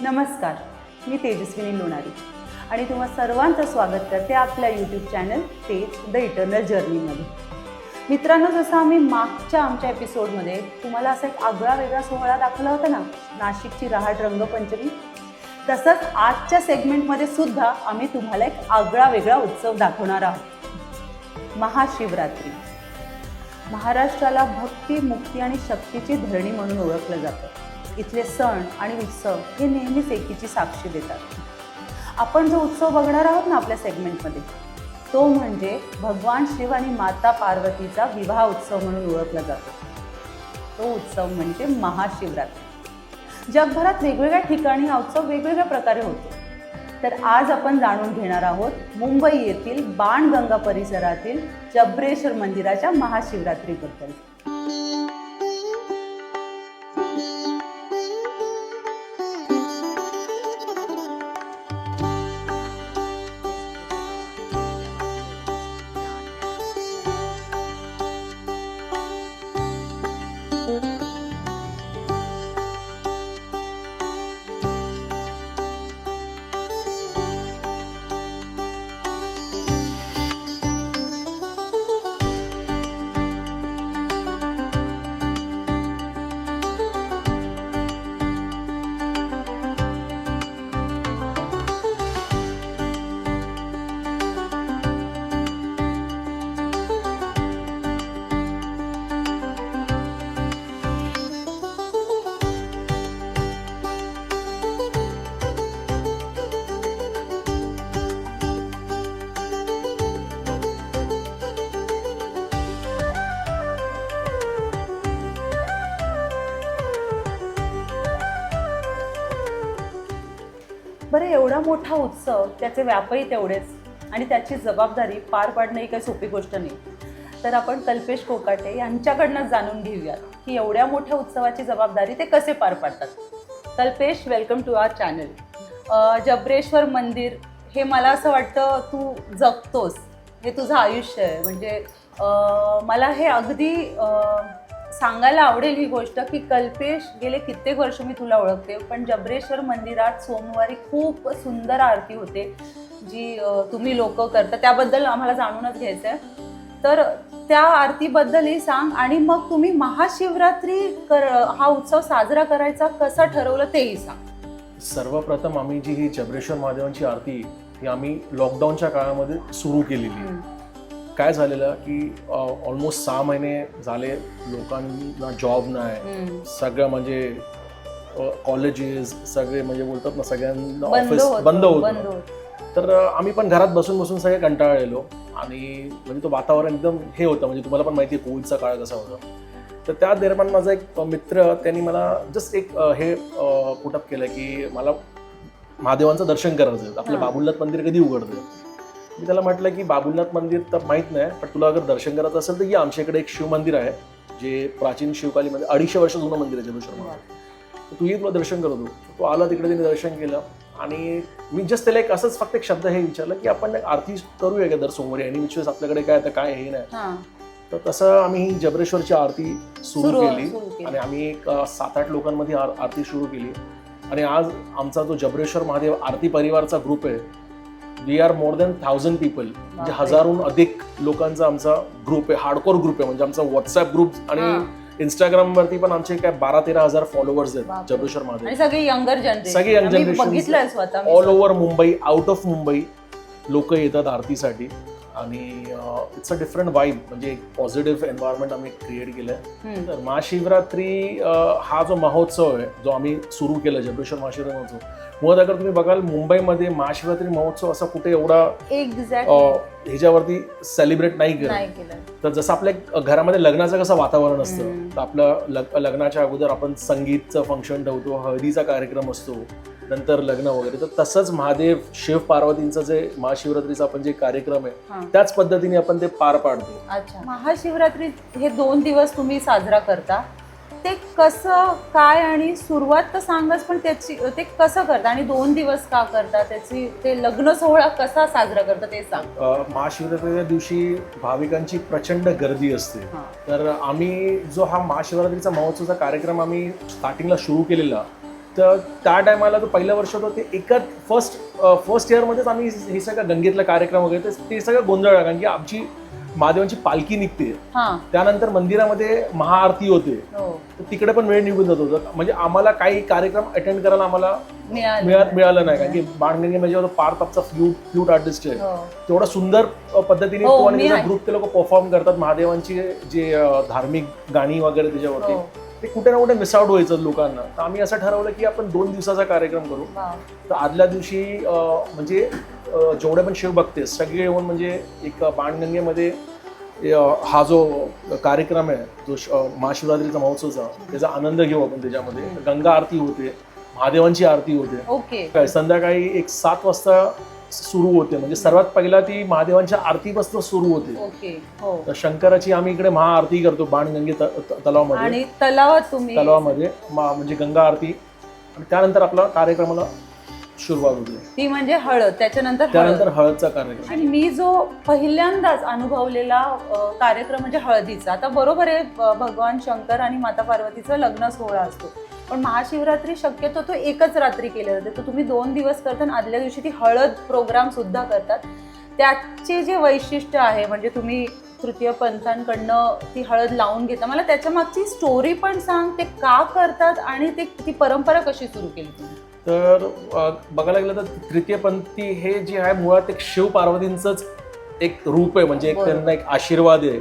नमस्कार, मी तेजस्विनी लोणारी आणि तुम्हा सर्वांचं स्वागत करते आपल्या यूट्यूब चॅनल तेज द इटर्नल जर्नीमध्ये. मित्रांनो, जसं आम्ही मागच्या आमच्या एपिसोडमध्ये तुम्हाला असा एक आगळा वेगळा सोहळा दाखवला होता ना, नाशिकची रहाट रंगपंचमी, तसंच आजच्या सेगमेंटमध्ये सुद्धा आम्ही तुम्हाला एक आगळा वेगळा उत्सव दाखवणार आहोत. महाशिवरात्री. महाराष्ट्राला भक्ती, मुक्ती आणि शक्तीची धरणी म्हणून ओळखलं जातं. इथले सण आणि उत्सव हे नेहमीच एकीची साक्षी देतात. आपण जो उत्सव बघणार आहोत ना आपल्या सेगमेंटमध्ये, तो म्हणजे भगवान शिव आणि माता पार्वतीचा विवाह उत्सव म्हणून ओळखला जातो. तो उत्सव म्हणजे महाशिवरात्री. जगभरात वेगवेगळ्या ठिकाणी हा उत्सव वेगवेगळ्या प्रकारे होतो. तर आज आपण जाणून घेणार आहोत मुंबई येथील बाणगंगा परिसरातील जबरेश्वर मंदिराच्या महाशिवरात्रीबद्दल. बरं, एवढा मोठा उत्सव, त्याचे व्यापही तेवढेच आणि त्याची जबाबदारी पार पाडणं ही काही सोपी गोष्ट नाही. तर आपण कल्पेश कोकाटे यांच्याकडनं जाणून घेऊयात की एवढ्या मोठ्या उत्सवाची जबाबदारी ते कसे पार पाडतात. Kalpesh, welcome to our channel. Jabreshwar मंदिर हे मला असं वाटतं तू जगतोस, हे तुझं आयुष्य आहे. म्हणजे मला हे अगदी सांगायला आवडेल ही गोष्ट की कल्पेश, गेले कित्येक वर्ष मी तुला ओळखते, पण जबरेश्वर मंदिरात सोमवारी खूप सुंदर आरती होते जी तुम्ही लोक करता, त्याबद्दल आम्हाला जाणूनच घ्यायचं आहे. तर त्या आरतीबद्दलही सांग आणि मग तुम्ही महाशिवरात्री हा उत्सव साजरा करायचा कसा ठरवलं तेही सांग. सर्वप्रथम आम्ही जी ही जबरेश्वर महादेवांची आरती ही आम्ही लॉकडाऊनच्या काळामध्ये सुरू केलेली. काय झालेलं की ऑलमोस्ट 6 महिने झाले, लोकांना जॉब नाही, सगळं म्हणजे कॉलेजेस सगळे म्हणजे बोलतात ना, सगळ्यांना ऑफिस बंद होतं. तर आम्ही पण घरात बसून बसून सगळे कंटाळलेलो आणि म्हणजे तो वातावरण एकदम हे होतं. म्हणजे तुम्हाला पण माहिती आहे कोविडचा काळ कसा होता. तर त्या दरम्यान माझा एक मित्र, त्यांनी मला जस्ट एक हे पुटअप केलं की मला महादेवांचं दर्शन करायचं, आपलं बाबुलनाथ मंदिर कधी उघडतं. मी त्याला म्हटलं की बाबुलनाथ मंदिर तर माहीत नाही, पण तुला अगर दर्शन करायचं असेल तर ये, आमच्याकडे एक शिव मंदिर आहे जे प्राचीन शिवकालीमध्ये 250 वर्ष जुनं मंदिर आहे जबरेश्वर मंदिर, तर तू ये, तुला दर्शन करतो. तो आला तिकडे, त्यांनी दर्शन केलं आणि मी जस्ट त्याला एक असंच फक्त एक शब्द हे विचारलं की आपण आरती करूया का दर सोमवारी, आणि विश्वास आपल्याकडे काय आता काय हे नाही. तर तसं आम्ही ही जबरेश्वरची आरती सुरू केली आणि आम्ही एक 7-8 लोकांमध्ये आरती सुरू केली. आणि आज आमचा जो जबरेश्वर महादेव आरती परिवारचा ग्रुप आहे, we are more than 1000 people, म्हणजे 1000हून अधिक लोकांचा आमचा ग्रुप आहे, हार्डकोर ग्रुप आहे. म्हणजे आमचा व्हॉट्सअप ग्रुप आणि इंस्टाग्राम वरती पण आमचे काय 12-13 हजार फॉलोअर्स आहेत जबरेश्वर महादेव. सगळे young generation all over Mumbai, out of Mumbai लोक येतात आरतीसाठी आणि इट्स अ डिफरंट वाईब, म्हणजे एक पॉझिटिव्ह एन्व्हायरमेंट आम्ही क्रिएट केलंय. तर महाशिवरात्री हा जो महोत्सव आहे जो आम्ही सुरू केला, जबरेश्वर महाशिवरात्री महोत्सव, मुळात अगर तुम्ही बघाल मुंबईमध्ये महाशिवरात्री महोत्सव असा कुठे एवढा ह्याच्यावरती सेलिब्रेट नाही केलं. तर जसं आपल्या घरामध्ये लग्नाचं कसं वातावरण असतं, तर आपलं लग्नाच्या अगोदर आपण संगीतचं फंक्शन ठेवतो, हळदीचा कार्यक्रम असतो, नंतर लग्न वगैरे. तर तसंच महादेव शिव पार्वतींचं जे महाशिवरात्रीचा आपण जे कार्यक्रम आहे त्याच पद्धतीने आपण ते पार पाडतो. अच्छा, महाशिवरात्री हे 2 दिवस तुम्ही साजरा करता, ते कसं काय आणि सुरुवात तर सांगच, पण त्याची ते कसं करता आणि 2 दिवस का करता, त्याची ते लग्न सोहळा कसा साजरा करता ते सांग. महाशिवरात्रीच्या दिवशी भाविकांची प्रचंड गर्दी असते. तर आम्ही जो हा महाशिवरात्रीचा महोत्सवचा कार्यक्रम आम्ही स्टार्टिंगला सुरू केलेला, तर त्या टायमाला तो पहिलं वर्ष होतं ते एकाच फर्स्ट इयरमध्येच आम्ही हे सगळं गंगेतला कार्यक्रम वगैरे ते सगळं गोंधळ आहे. कारण की आमची महादेवांची पालखी निघते, त्यानंतर मंदिरामध्ये महाआरती होते, तर तिकडे पण वेळ निघून जात होता. म्हणजे आम्हाला काही कार्यक्रम अटेंड करायला आम्हाला मिळालं नाही. कारण की बाणगंगे म्हणजे पार्थचा फ्लूट आर्टिस्ट आहे, तेवढा सुंदर पद्धतीने तो आणि त्याचा ग्रुप ते लोक परफॉर्म करतात महादेवांची जे धार्मिक गाणी वगैरे त्याच्यावरती, ते कुठे ना कुठे मिस आउट व्हायचं लोकांना. तर आम्ही असं ठरवलं की आपण 2 दिवसाचा कार्यक्रम करू. तर आदल्या दिवशी म्हणजे जेवढे पण शिवभक्त आहेत सगळे येऊन म्हणजे एक बाणगंगेमध्ये हा जो कार्यक्रम आहे जो महाशिवरात्रीचा महोत्सवचा, त्याचा आनंद घेऊ आपण. त्याच्यामध्ये गंगा आरती होते, महादेवांची आरती होते, संध्याकाळी एक 7 वाजता सुरू होते. म्हणजे सर्वात पहिला ती महादेवांच्या आरतीपासून सुरू होते. तर शंकराची आम्ही इकडे महाआरती करतो बाणगंगे तलावामध्ये, तलावामध्ये म्हणजे गंगा आरती, आणि त्यानंतर आपला कार्यक्रमाला सुरुवात होते, ती म्हणजे हळद. त्यानंतर हळदचा कार्यक्रम. आणि मी जो पहिल्यांदाच अनुभवलेला कार्यक्रम म्हणजे हळदीचा. आता बरोबर आहे, भगवान शंकर आणि माता पार्वतीचा लग्न सोहळा असतो, पण महाशिवरात्री शक्यतो तो एकच रात्री केले जाते. तर तुम्ही 2 दिवस करता आणि आदल्या दिवशी ती हळद प्रोग्राम सुद्धा करतात. त्याचे जे वैशिष्ट्य आहे, म्हणजे तुम्ही तृतीय पंथांकडनं ती हळद लावून घेता, मला त्याच्या मागची स्टोरी पण सांग. ते का करतात आणि ती परंपरा कशी सुरू केली तुम्ही? तर बघायला गेलं तर तृतीयपंथी हे जे आहे मुळात एक शिव पार्वतींचंच एक रूप आहे. म्हणजे एक त्यांना एक आशीर्वाद आहे,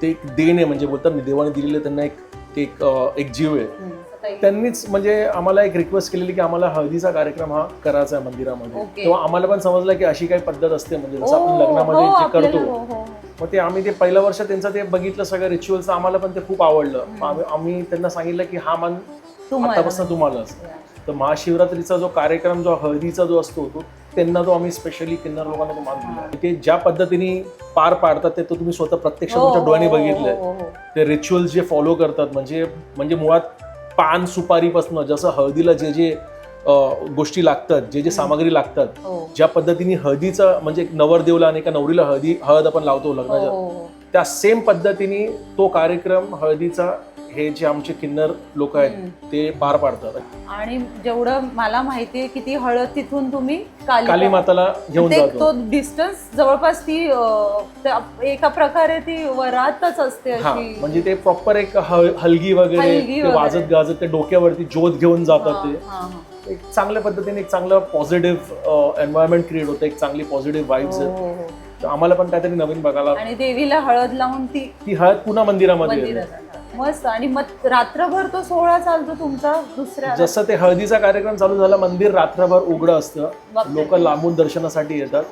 ते एक देण आहे. म्हणजे बोलतात ना, देवाने दिलेले त्यांना एक जीव आहे. त्यांनीच म्हणजे आम्हाला एक रिक्वेस्ट केलेली की आम्हाला हळदीचा कार्यक्रम हा करायचा आहे मंदिरामध्ये. तेव्हा आम्हाला पण समजलं की अशी काही पद्धत असते, म्हणजे जसं आपण लग्नामध्ये जे करतो. मग ते आम्ही ते पहिलं वर्ष त्यांचं ते बघितलं सगळं रिच्युअल्स, आम्हाला पण ते खूप आवडलं. आम्ही त्यांना सांगितलं की हा मान आतापासून तुम्हालाच. तर महाशिवरात्रीचा जो कार्यक्रम जो हळदीचा जो असतो तो त्यांना जो आम्ही स्पेशली किन्नर लोकांना तो मान दिला. ते ज्या पद्धतीने पार पाडतात ते तुम्ही स्वतः प्रत्यक्ष तुमच्या डोळ्याने बघितलंय. ते रिच्युअल्स जे फॉलो करतात, म्हणजे मुळात पान सुपारीपासून जसं हळदीला जे जे गोष्टी लागतात, जे जे सामग्री लागतात, ज्या पद्धतीने हळदीचा म्हणजे नवरदेवला आणि एका नवरीला हळद आपण लावतो लग्नाच्या, त्या सेम पद्धतीने तो कार्यक्रम हळदीचा हे जे आमचे किन्नर लोक आहेत ते पार पाडतात. आणि जेवढं मला माहितीये की ती हळद तिथून तुम्ही काली माताला घेऊन जातो. तो डिस्टन्स जवळपास ती एका प्रकारे ती वरातच असते अशी. म्हणजे ते प्रॉपर एक हलगी वगैरे वाजत गाजत ते डोक्यावरती ज्योत घेऊन जातात. ते एक चांगल्या पद्धतीने एक चांगलं पॉझिटिव्ह एन्व्हायरमेंट क्रिएट होतं, एक चांगली पॉझिटिव्ह वाईब्स आहेत. आम्हाला पण काहीतरी नवीन बघायला. आणि देवीला हळद लावून ती हळद पुन्हा मंदिरामध्ये मस्त. आणि मग रात्रभर तो सोहळा चालतो तुमचा. दुसऱ्या जसं ते हळदीचा कार्यक्रम चालू झाला, मंदिर रात्रभर उघडं असतं, लोक लांबून दर्शनासाठी येतात.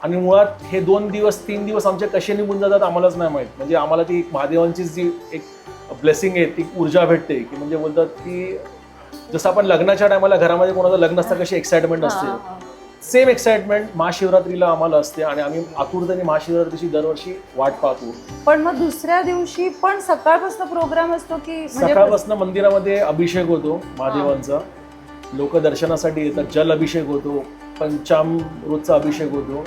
आणि मुळात हे 2 दिवस 3 दिवस आमचे कसे निघून जातात आम्हालाच नाही माहित. म्हणजे आम्हाला ती महादेवांची जी एक ब्लेसिंग आहे, ती ऊर्जा भेटते. की म्हणजे बोलतात की जसं आपण लग्नाच्या टायमाला घरामध्ये कोणाचं लग्न असतं कशी एक्साइटमेंट असते, सेम एक्साइटमेंट महाशिवरात्रीला आम्हाला असते. आणि आम्ही आतुरतेने महाशिवरात्रीची दरवर्षी वाट पाहतो. पण मग दुसऱ्या दिवशी पण सकाळपासून प्रोग्राम असतो की? सकाळपासून मंदिरामध्ये अभिषेक होतो महादेवांचा, लोक दर्शनासाठी येतात. जल अभिषेक होतो, पंचामृतचा अभिषेक होतो,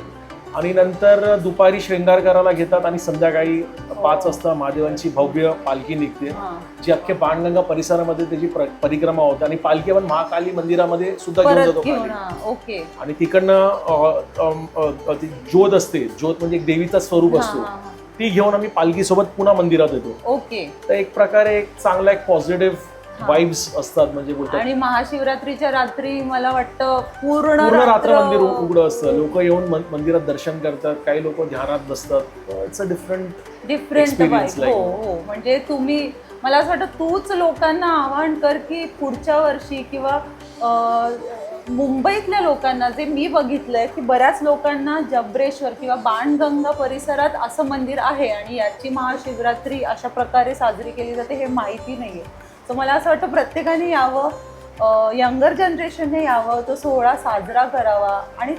आणि नंतर दुपारी श्रृंगार करायला घेतात. आणि संध्याकाळी 5 वाजता महादेवांची भव्य पालखी निघते, जी अख्ख्या बाणगंगा परिसरामध्ये त्याची परिक्रमा होते. आणि पालखी पण महाकाली मंदिरामध्ये सुद्धा घेऊन जातो. आणि तिकडनं ती ज्योत असते, ज्योत म्हणजे एक देवीचा स्वरूप असतो, ती घेऊन आम्ही पालखी सोबत पुन्हा मंदिरात येतो. तर एक प्रकारे एक चांगला एक पॉझिटिव्ह वाइब्स असतात. म्हणजे बोलतात. आणि महाशिवरात्रीच्या रात्री मला वाटतं पूर्ण रात्र मंदिर उघडं असतं, लोक येऊन मंदिरात दर्शन करतात, काही लोक ध्यानात बसतात. It's a different vibe. हो, म्हणजे तुम्ही, मला असं वाटतं तूच लोकांना आवाहन कर की पुढच्या वर्षी किंवा मुंबईतल्या लोकांना, जे मी बघितलंय की बऱ्याच लोकांना जबरेश्वर किंवा बाणगंगा परिसरात असं मंदिर आहे आणि याची महाशिवरात्री अशा प्रकारे साजरी केली जाते हे माहिती नाहीये. तर मला असं वाटतं प्रत्येकाने यावं, यंगर जनरेशनने यावं, तो सोहळा साजरा करावा. आणि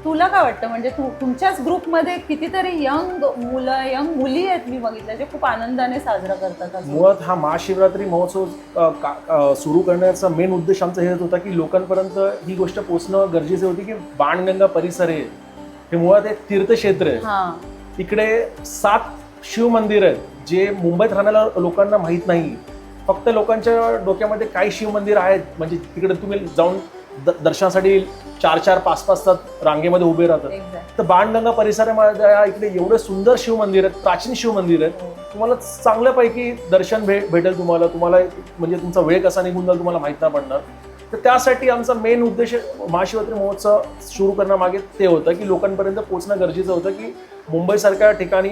तुला काय वाटतं, म्हणजे तुमच्याच ग्रुपमध्ये कितीतरी यंग मुली आहेत मी बघितल्या, जे खूप आनंदाने साजरा करतात. मुळात हा महाशिवरात्री महोत्सव सुरू करण्याचा मेन उद्देश आमचा हेच होता की लोकांपर्यंत ही गोष्ट पोहोचणं गरजेचे होती की बाणगंगा परिसर हे मुळात एक तीर्थक्षेत्र आहे. इकडे 7 शिव मंदिर आहेत जे मुंबईत राहणाऱ्या लोकांना माहीत नाही. फक्त लोकांच्या डोक्यामध्ये काही शिवमंदिर आहेत, म्हणजे तिकडे तुम्ही जाऊन दर्शनासाठी 4-4, 5-5 तास रांगेमध्ये उभे राहतात. तर बाणगंगा परिसरामध्ये इकडे एवढे सुंदर शिवमंदिर आहेत, प्राचीन शिवमंदिर आहेत, तुम्हाला चांगल्यापैकी दर्शन भेटेल. तुम्हाला म्हणजे तुमचा वेळ कसा निघून जाईल तुम्हाला माहित नाही पडणार. तर त्यासाठी आमचा मेन उद्देश महाशिवरात्री महोत्सव सुरू करण्यामागे ते होतं की लोकांपर्यंत पोहोचणं गरजेचं होतं की मुंबईसारख्या ठिकाणी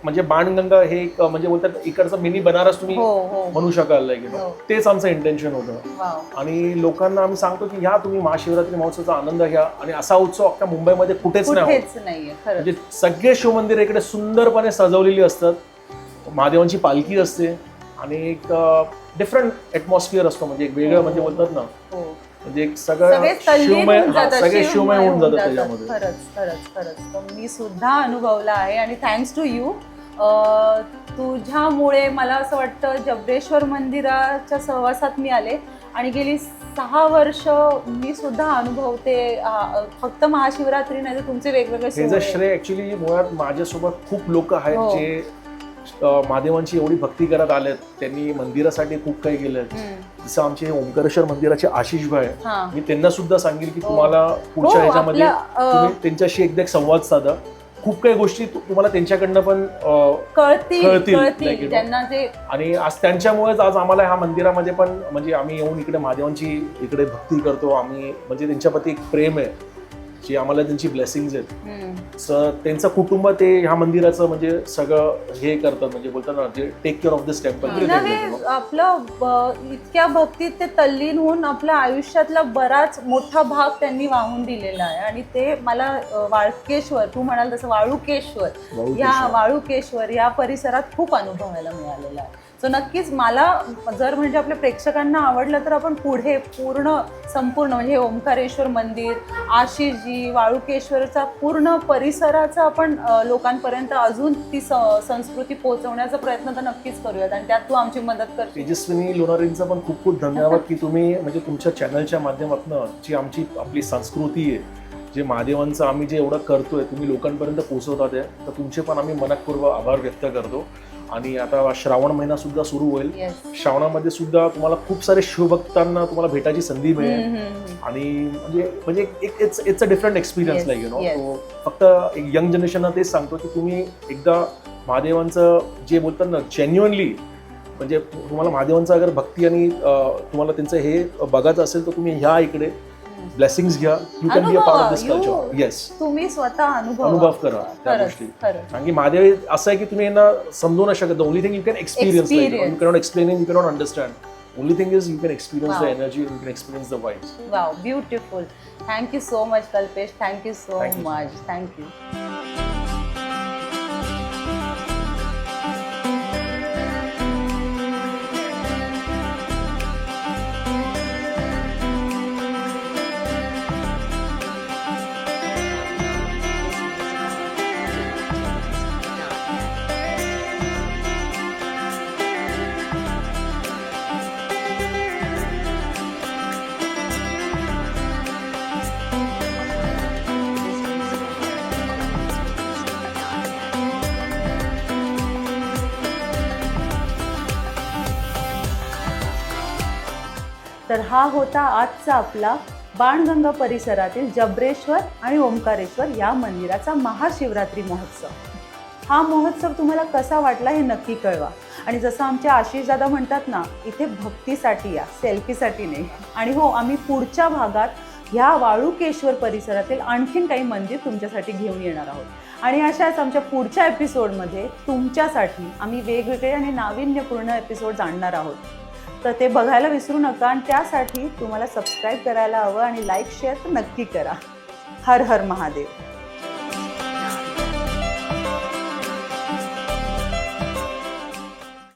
म्हणजे बाणगंगा हे एक म्हणजे बोलतात इकडचं मिनी बनारस तुम्ही म्हणू शकाल. तेच आमचं इंटेन्शन होतं. आणि लोकांना आम्ही सांगतो की ह्या तुम्ही महाशिवरात्री महोत्सवाचा आनंद घ्या. आणि असा उत्सव अख्ख्या मुंबईमध्ये कुठेच नाही. म्हणजे सगळे शिवमंदिर इकडे सुंदरपणे सजवलेली असतात, महादेवांची पालखी असते आणि एक डिफरंट ॲटमॉस्फिअर असतो. म्हणजे एक वेगळं म्हणजे बोलतात ना, म्हणजे एक सगळे शिवमय होऊन जातात त्याच्यामध्ये. खरंच मी सुद्धा अनुभवला आहे. आणि थँक्स टू यू, तुझ्यामुळे मला असं वाटतं जबरेश्वर मंदिराच्या सहवासात मी आले आणि गेली 6 वर्ष मी सुद्धा अनुभवते. फक्त महाशिवरात्री नाही तर तुमचे वेगवेगळे हे श्रेय ऍक्च्युली मुळात माझ्यासोबत खूप लोक आहेत जे महादेवांची एवढी भक्ती करत आलेत, त्यांनी मंदिरासाठी खूप काही केलंय. जसं आमचे ओंकारेश्वर मंदिराचे आशिष भाई, मी त्यांना सुद्धा सांगेल की तुम्हाला पुढच्या ह्याच्यामध्ये तुम्ही त्यांच्याशी एकदा संवाद साधा. खूप काही गोष्टी तुम्हाला त्यांच्याकडनं पण कळतील. आणि आज त्यांच्यामुळेच आज आम्हाला ह्या मंदिरामध्ये पण म्हणजे आम्ही येऊन इकडे महादेवांची इकडे भक्ती करतो. आम्ही म्हणजे त्यांच्याप्रती एक प्रेम आहे जे आम्हाला त्यांची ब्लेसिंग्स आहेत. त्यांचं कुटुंब ते ह्या मंदिराचं म्हणजे सगळं हे करतात, म्हणजे बोलतात ना जे take care of this temple. आपलं इतक्या भक्तीत ते तल्लीन होऊन आपल्या आयुष्यातला बराच मोठा भाग त्यांनी वाहून दिलेला आहे. आणि ते मला वाळकेश्वर, तू म्हणाल तसं वाळुकेश्वर या परिसरात खूप अनुभवायला मिळालेला आहे. सो नक्कीच मला जर म्हणजे आपल्या प्रेक्षकांना आवडलं तर आपण पुढे संपूर्ण म्हणजे ओंकारेश्वर मंदिर, आशिषजी, वाळुकेश्वरचा पूर्ण परिसराचा आपण लोकांपर्यंत अजून ती संस्कृती पोहोचवण्याचा प्रयत्न तर नक्कीच करूयात. आणि त्यात तू आमची मदत कर. तेजस्विनी लोणारेंचा पण खूप खूप धन्यवाद की तुम्ही म्हणजे तुमच्या चॅनलच्या माध्यमातून जी आपली संस्कृती आहे, जे महादेवांचं आम्ही जे एवढं करतोय तुम्ही लोकांपर्यंत पोहोचवतात आहे, तर तुमचे पण आम्ही मनपूर्वक आभार व्यक्त करतो. आणि आता श्रावण महिना सुद्धा सुरू होईल. श्रावणामध्ये सुद्धा तुम्हाला खूप सारे शिवभक्तांना तुम्हाला भेटायची संधी मिळेल. आणि म्हणजे it's a different experience like you know. फक्त एक यंग जनरेशनला तेच सांगतो की तुम्ही एकदा महादेवांचं जे बोलतात ना जेन्युअनली म्हणजे तुम्हाला महादेवांचं अगर भक्ती आणि तुम्हाला त्यांचं हे बघायचं असेल तर तुम्ही ह्या इकडे ब्लेसिंग्स घ्या. You can be a part of this culture. Yes, तुम्ही स्वतः अनुभव करा त्या गोष्टी. कारण की महादेव असं आहे की तुम्ही यांना समजू नाही शकत. Only thing you can experience. You cannot explain, you cannot understand. Only thing is you can experience the energy, you can experience the vibes. Wow, beautiful. Thank you so much Kalpesh. Thank you so much. Thank you. तर हा होता आजचा आपला बाणगंगा परिसरातील जबरेश्वर आणि ओंकारेश्वर या मंदिराचा महाशिवरात्री महोत्सव. हा महोत्सव तुम्हाला कसा वाटला हे नक्की कळवा. आणि जसं आमचे आशिष दादा म्हणतात ना, इथे भक्तीसाठी या, सेल्फीसाठी नाही. आणि हो, आम्ही पुढच्या भागात ह्या वाळुकेश्वर परिसरातील आणखीन काही मंदिर तुमच्यासाठी घेऊन येणार आहोत. आणि अशाच आमच्या पुढच्या एपिसोडमध्ये तुमच्यासाठी आम्ही वेगवेगळे आणि नाविन्यपूर्ण एपिसोड आणणार आहोत. तर ते बघायला विसरू नका. आणि त्यासाठी तुम्हाला सबस्क्राईब करायला हवं आणि लाईक शेअर तर नक्की करा. हर हर महादेव.